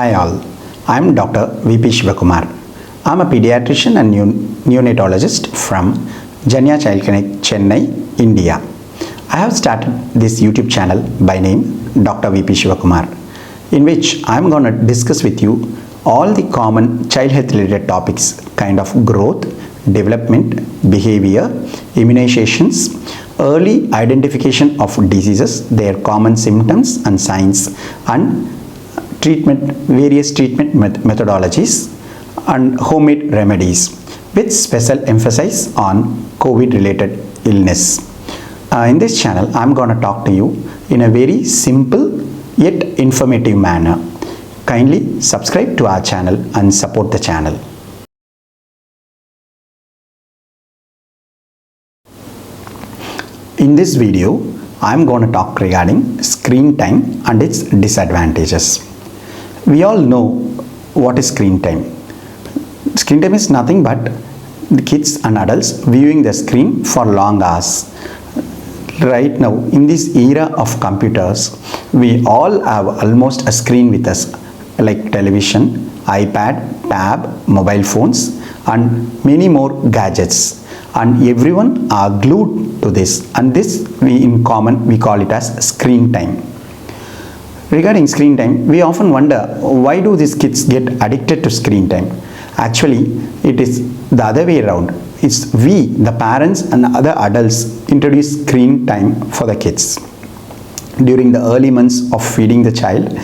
Hi all, I am Dr.V.P.Sivakumar. I am a pediatrician and neonatologist from Janya Child Clinic, Chennai, India. I have started this YouTube channel by name Dr.V.P.Sivakumar, in which I am going to discuss with you all the common child health related topics, kind of growth, development, behavior, immunizations, early identification of diseases, their common symptoms and signs, and various treatment methodologies and homemade remedies, with special emphasis on COVID related illness. In this channel, I am going to talk to you in a very simple yet informative manner. Kindly subscribe to our channel and support the channel. In this video, I am going to talk regarding screen time and its disadvantages. We all know what is screen time. Screen time is nothing but the kids and adults viewing the screen for long hours. Right now, in this era of computers, we all have almost a screen with us, like television, iPad, tab, mobile phones, and many more gadgets. And everyone are glued to this, and this we call it as screen time. Regarding screen time, we often wonder, why do these kids get addicted to screen time? Actually, it is the other way around. It's we, the parents and other adults, introduce screen time for the kids. During the early months of feeding the child,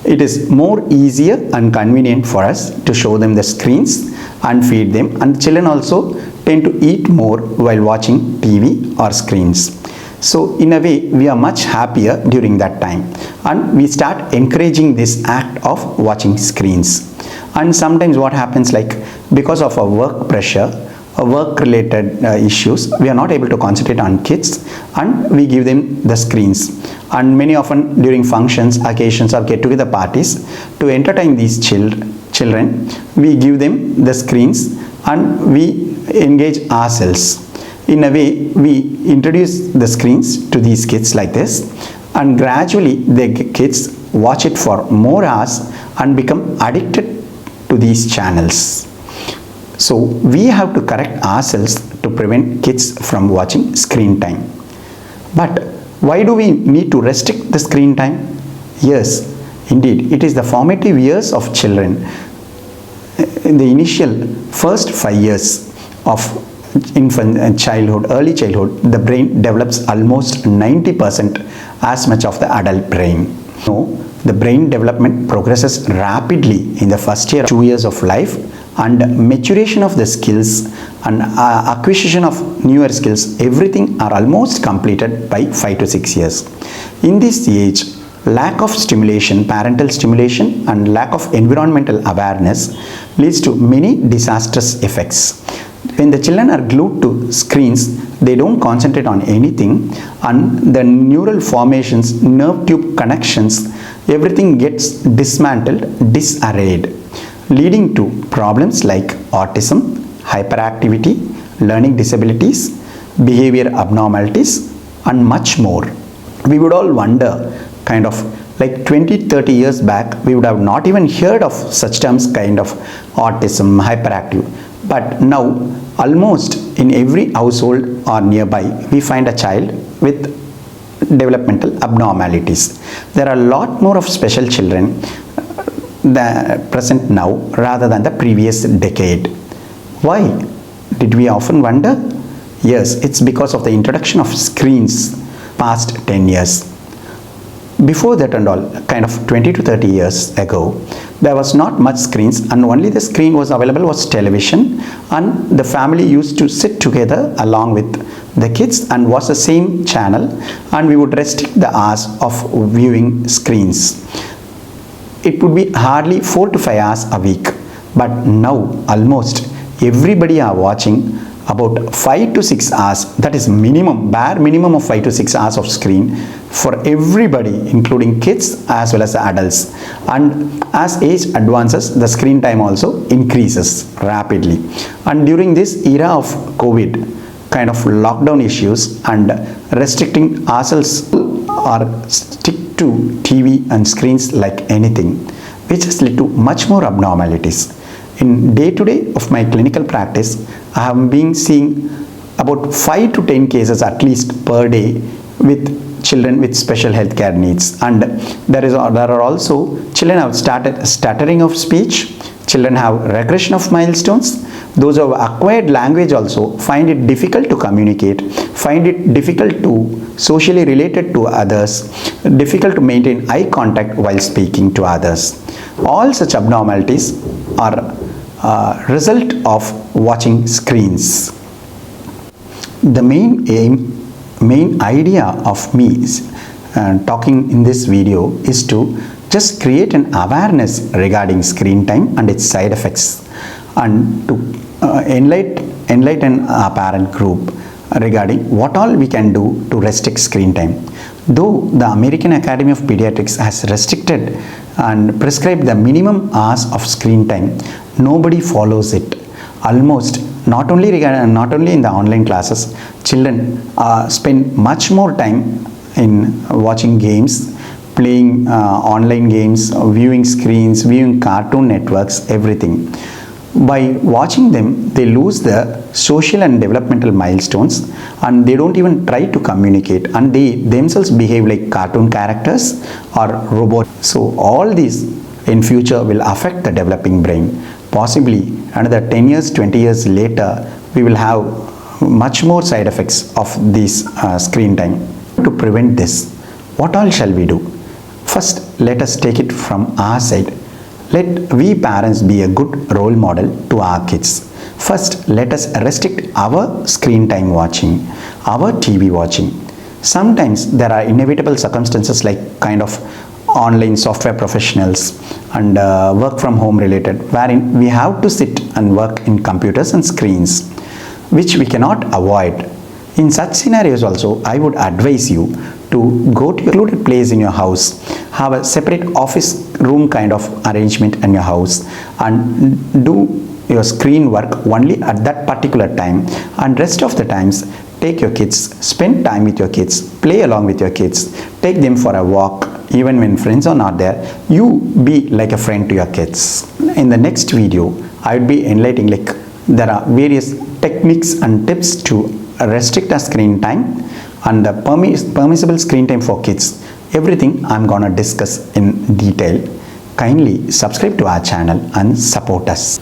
it is more easier and convenient for us to show them the screens and feed them, and children also tend to eat more while watching TV or screens. So in a way, we are much happier during that time, and we start encouraging this act of watching screens. And sometimes what happens, like because of our work pressure, work related issues, we are not able to concentrate on kids, and we give them the screens. And many often during functions, occasions, or get together parties, to entertain these children, we give them the screens and we engage ourselves. In a way, we introduce the screens to these kids like this, and gradually the kids watch it for more hours and become addicted to these channels. So we have to correct ourselves to prevent kids from watching screen time. But why do we need to restrict the screen time? Yes, indeed, it is the formative years of children. In the initial first 5 years of infant and childhood, early childhood, the brain develops almost 90% as much of the adult brain. No, the brain development progresses rapidly in the first year, 2 years of life, and maturation of the skills and acquisition of newer skills, everything are almost completed by 5 to 6 years. In this age, lack of stimulation, parental stimulation, and lack of environmental awareness leads to many disastrous effects. When the children are glued to screens, they don't concentrate on anything, and the neural formations, nerve tube connections, everything gets dismantled, disarrayed, leading to problems like autism, hyperactivity, learning disabilities, behavior abnormalities, and much more. We would all wonder, kind of like 20-30 years back, we would have not even heard of such terms, kind of autism, hyperactive. But now, almost in every household or nearby, we find a child with developmental abnormalities. There are a lot more of special children present now rather than the previous decade. Why? Did we often wonder? Yes, it's because of the introduction of screens past 10 years. Before that and all, kind of 20 to 30 years ago, there was not much screens, and only the screen was available was television, and the family used to sit together along with the kids and watch the same channel, and we would restrict the hours of viewing screens. It would be hardly 4 to 5 hours a week, but now almost everybody are watching about 5 to 6 hours. That is minimum, bare minimum of 5 to 6 hours of screen for everybody, including kids as well as the adults. And as age advances, the screen time also increases rapidly. And during this era of COVID, kind of lockdown issues and restricting ourselves or stick to TV and screens like anything, which has led to much more abnormalities. In day-to-day of my clinical practice, I have been seeing about 5 to 10 cases at least per day with children with special healthcare needs, and there are also children have started stuttering of speech, children have regression of milestones, those who have acquired language also find it difficult to communicate, find it difficult to socially related to others, difficult to maintain eye contact while speaking to others. All such abnormalities are a result of watching screens. The main idea of me talking in this video is to just create an awareness regarding screen time and its side effects, and to enlighten our parent group regarding what all we can do to restrict screen time. Though the American Academy of Pediatrics has restricted and prescribed the minimum hours of screen time, nobody follows it. Almost not only in the online classes, children spend much more time in watching games, playing online games, viewing screens, viewing cartoon networks, everything. By watching them, they lose the social and developmental milestones, and they don't even try to communicate, and they themselves behave like cartoon characters or robots. So all these in future will affect the developing brain. Possibly another 10 years, 20 years later, we will have much more side effects of this screen time. To prevent this, what all shall we do? First, let us take it from our side. Let we parents be a good role model to our kids. First, let us restrict our screen time watching, our TV watching. Sometimes there are inevitable circumstances like kind of online software professionals and work from home related, wherein we have to sit and work in computers and screens, which we cannot avoid. In such scenarios also, I would advise you to go to a secluded place in your house, have a separate office room kind of arrangement in your house, and do your screen work only at that particular time, and rest of the times take your kids, spend time with your kids, play along with your kids, take them for a walk. Even when friends are not there, you be like a friend to your kids. In the next video, I will be enlightening like there are various techniques and tips to restrict the screen time and the permissible screen time for kids. Everything I'm gonna discuss in detail. Kindly subscribe to our channel and support us.